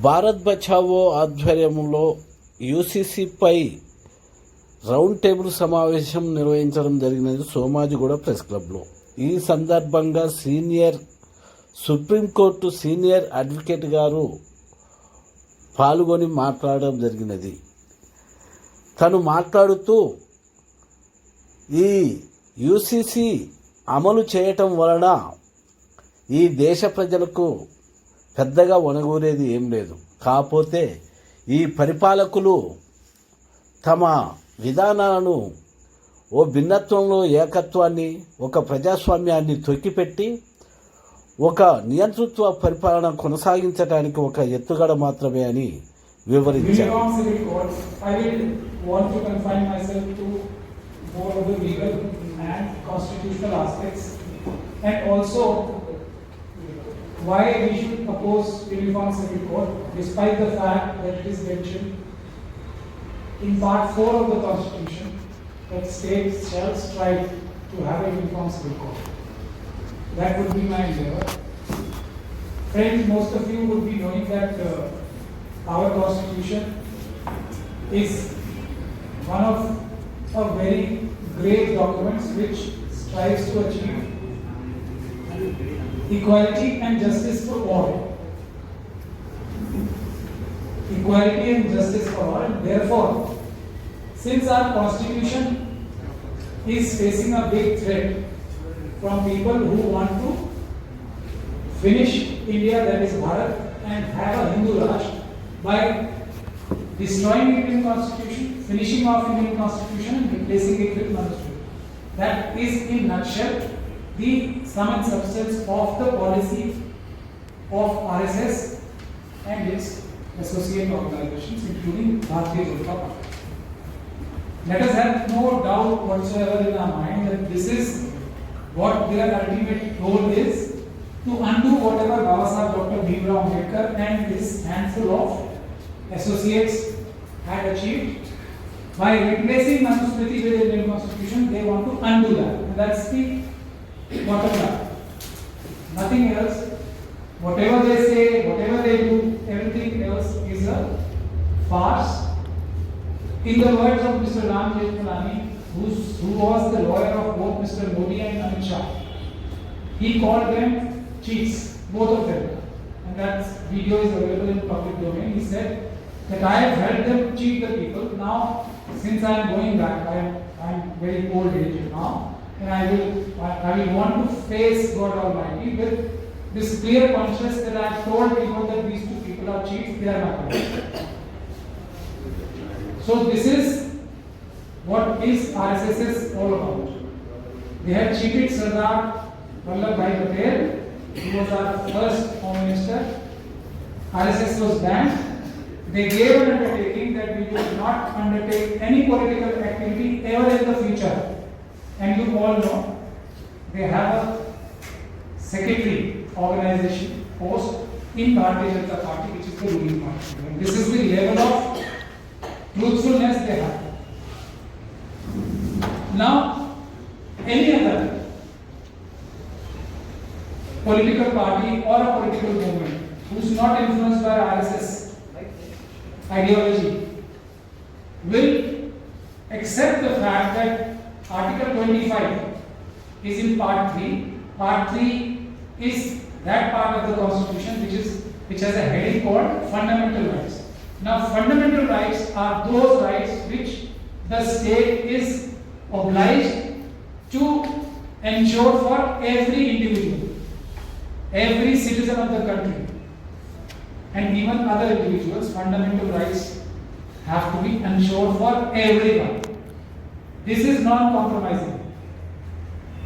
భారత్ బచావో ఆధ్వర్యంలో యూసీసీపై round table సమావేశం నిర్వహించడం జరిగినది సోమాజిగూడ ప్రెస్ క్లబ్లో. ఈ సందర్భంగా సుప్రీంకోర్టు సీనియర్ అడ్వకేట్ గారు పాల్గొని మాట్లాడడం జరిగినది. తను మాట్లాడుతూ ఈ యూసీసీ అమలు చేయటం వలన ఈ దేశ ప్రజలకు పెద్దగా ఒనగూరేది ఏం లేదు. కాకపోతే ఈ పరిపాలకులు తమ విధానాలను ఓ భిన్నత్వంలో ఏకత్వాన్ని, ఒక ప్రజాస్వామ్యాన్ని తొక్కిపెట్టి ఒక నియంతృత్వ పరిపాలన కొనసాగించడానికి ఒక ఎత్తుగడ మాత్రమే అని వివరించారు. Why we should oppose Uniform Civil Code, despite the fact that it is mentioned in Part 4 of the Constitution that states shall strive to have a Uniform Civil Code. That would be my endeavor. Friends, most of you would be knowing that our Constitution is one of a very great documents which strives to achieve equality and justice for all. Equality and justice for all. Therefore, since our constitution is facing a big threat from people who want to finish India, that is Bharat, and have a Hindu Rashtra by destroying Indian constitution, finishing off Indian constitution and replacing it with Manusmriti. That is in nutshell the sum and substance of the policy of RSS and its associate organizations, including Bharatiya Janata Party. Let us have no doubt whatsoever in our mind that this is what their ultimate goal is, to undo whatever Babasaheb Dr. Bhimrao Ambedkar and his handful of associates had achieved. By replacing Manusmriti with the Indian Constitution, they want to undo that. And that's the bottom line. Nothing else. Whatever they say, whatever they do, everything else is a farce. In the words of Mr. Ram Jethmalani, who was the lawyer of both Mr. Modi and Amit Shah, he called them cheats, both of them. And that video is available in public domain. He said that I have helped them cheat the people. Now, since I am going back, I am very old age now, and I will want to face God Almighty with this clear conscience that I have told people that these two people are cheats, they are not right. So this is what is RSS is all about. They have cheated Sardar Vallabhbhai Patel, who was our first Home Minister. RSS was banned. They gave an undertaking that we will not undertake any political activity ever in the future. And you all know they have a secretary organization post in Bharatiya Janata Party, which is the ruling party. And this is the level of truthfulness they have. Now, any other political party or a political movement who is not influenced by RSS ideology will accept the fact that Article 25 is in Part 3. Part 3 is that part of the Constitution which has a heading called Fundamental Rights. Now, fundamental rights are those rights which the state is obliged to ensure for every individual, every citizen of the country, and even other individuals. Fundamental rights have to be ensured for everyone. This is non-compromising.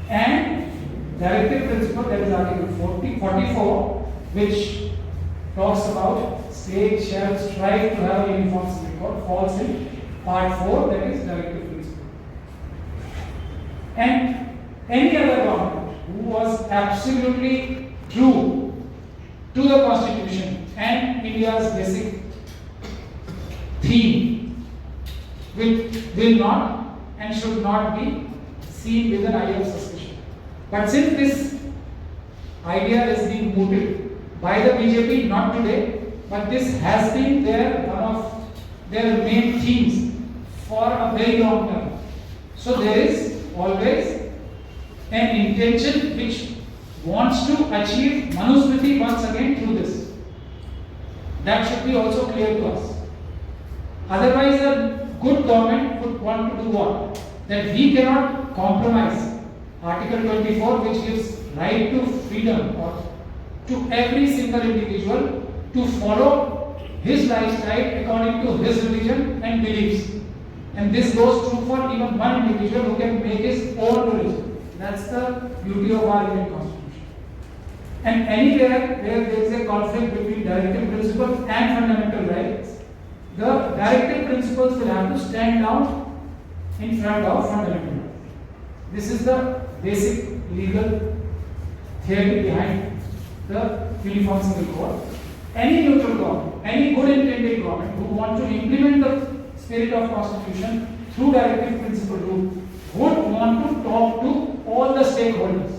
And directive principle, that is Article 44, which talks about state shall strive to have a uniform civil code, falls in Part 4, that is directive principle. And any other government who was absolutely true to the Constitution and India's basic theme will not and should not be seen with an eye of suspicion. But since this idea is being mooted by the BJP, not today, but this has been one of their main themes for a very long time. So there is always an intention which wants to achieve Manusmriti once again through this. That should be also clear to us. Otherwise, a good government would want to do what? That we cannot compromise Article 24, which gives right to freedom or to every single individual to follow his lifestyle according to his religion and beliefs. And this goes true for even one individual who can make his own religion. That's the beauty of our Indian Constitution. And anywhere where there is a conflict between directive principles and fundamental rights, the directive principles will have to stand down in front of fundamental rights. This is the basic legal theory behind the Uniform Civil Code. Any neutral government, any good intended government who want to implement the spirit of Constitution through directive principle route would want to talk to all the stakeholders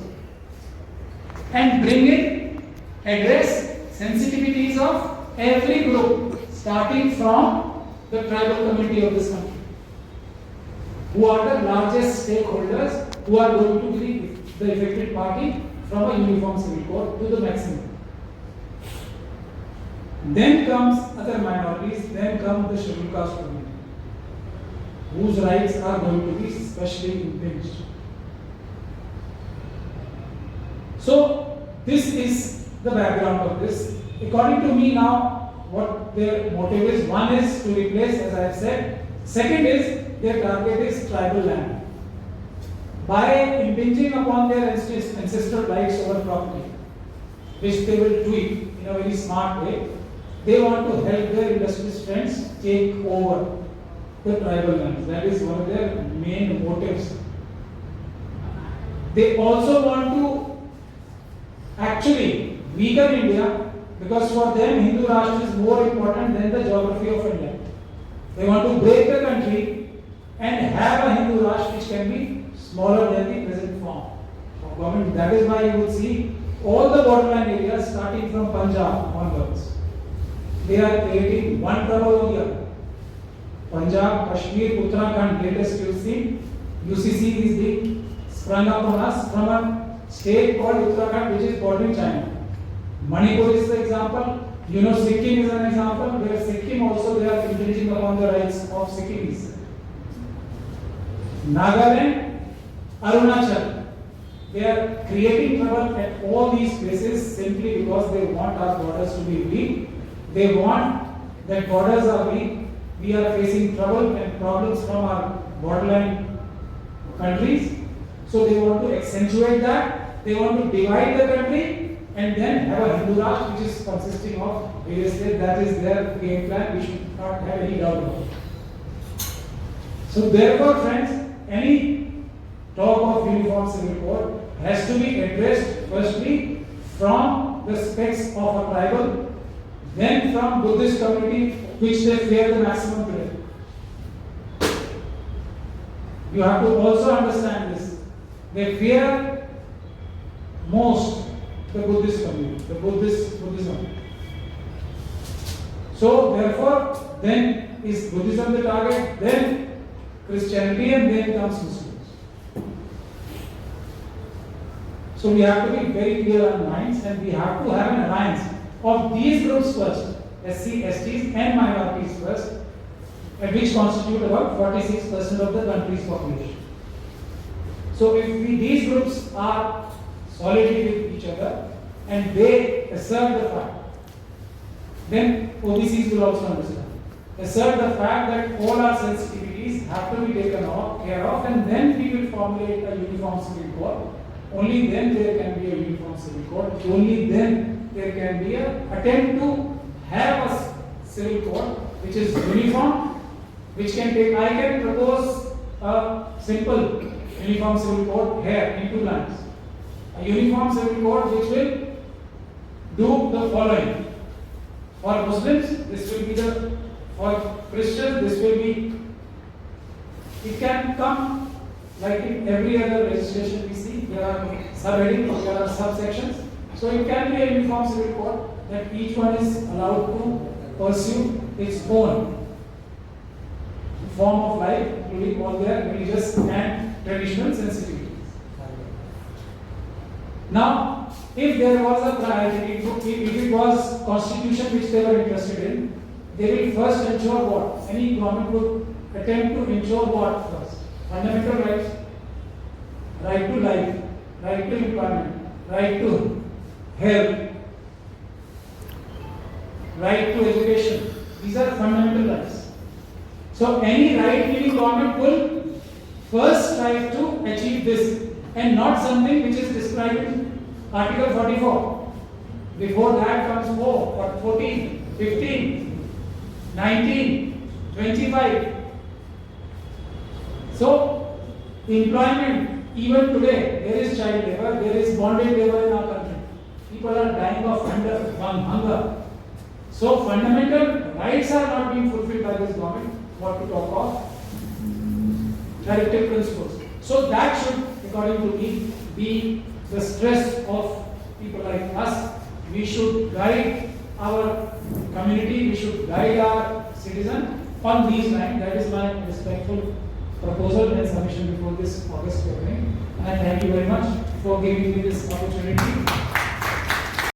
and bring in, address sensitivities of every group, starting from the tribal community of this country, who are the largest stakeholders who are going to be the affected party from a uniform civil code to the maximum. Then comes other minorities, then come the scheduled caste community, whose rights are going to be specially impinged. So this is the background of this. According to me now, what their motive is, one is to replace, as I have said. Second is, their target is tribal land. By impinging upon their ancestral rights over property, which they will tweak in a very smart way, they want to help their industrialist friends take over the tribal lands. That is one of their main motives. They also want to actually weaken India, because for them Hindu Rashtra is more important than the geography of India. They want to break the country and have a Hindu Rashtra which can be smaller than the present form of government. That is why you will see all the borderline areas starting from Punjab onwards. They are creating one trouble over here. Punjab, Kashmir, Uttarakhand, latest you see, UCC is being sprung up on us from a state called Uttarakhand, which is bordering China. Manipur is the example. You know, Sikkim is an example, where Sikkim also they are infringing upon the rights of Sikkimis. Nagaland, Arunachal, they are creating trouble at all these places simply because they want our borders to be weak. They want that borders are weak. We are facing trouble and problems from our borderline countries. So they want to accentuate that. They want to divide the country and then have a Hindu Rashtra which is consisting of various states. That is their game plan. We should not have any doubt about it. So therefore, friends, any talk of uniform civil code has to be addressed firstly from the specs of a tribal, then from Buddhist community, which they fear the maximum today. You have to also understand this. They fear most the Buddhist community, the Buddhism. So therefore, then is Buddhism the target, then Christianity, and then comes Muslims. So we have to be very clear on minds, and we have to have an alliance of these groups first, SC, STs and minorities first, which constitute about 46% of the country's population. So if these groups are solidly with each other and they assert the fact, then OBCs will also understand. Assert the fact that all our sensitivities have to be taken care of, and then we will formulate a uniform civil code. Only then there can be a uniform civil code. Only then there can be an attempt to have a civil code which is uniform, which can take. I can propose a simple uniform civil code here in 2 lines. A uniform civil code which will do the following. For Muslims, this will be for Christians, this will be It can come like in every other legislation we see, there are subheadings, there are subsections. So it can be a uniform civil code that each one is allowed to pursue its own form of life, including all their religious and traditional sensitivities. Now, if there was a priority, if it was constitution which they were interested in, they will first ensure what? Any government would attempt to ensure what first? Fundamental rights, right to life, right to employment, right to health, right to education. These are fundamental rights. So any right-wing government will first try to achieve this, and not something which is described in Article 44. Before that comes 14, 15, 19, 25. So, employment, even today, there is child labor, there is bonded labor in our country. People are dying of hunger. So, fundamental rights are not being fulfilled by this government. What to talk of directive principles. So, that should, according to me, be the stress of people like us. We should guide our community, we should guide our citizen on these lines. That is my respectful proposal and submission before this August gathering. And I thank you very much for giving me this opportunity.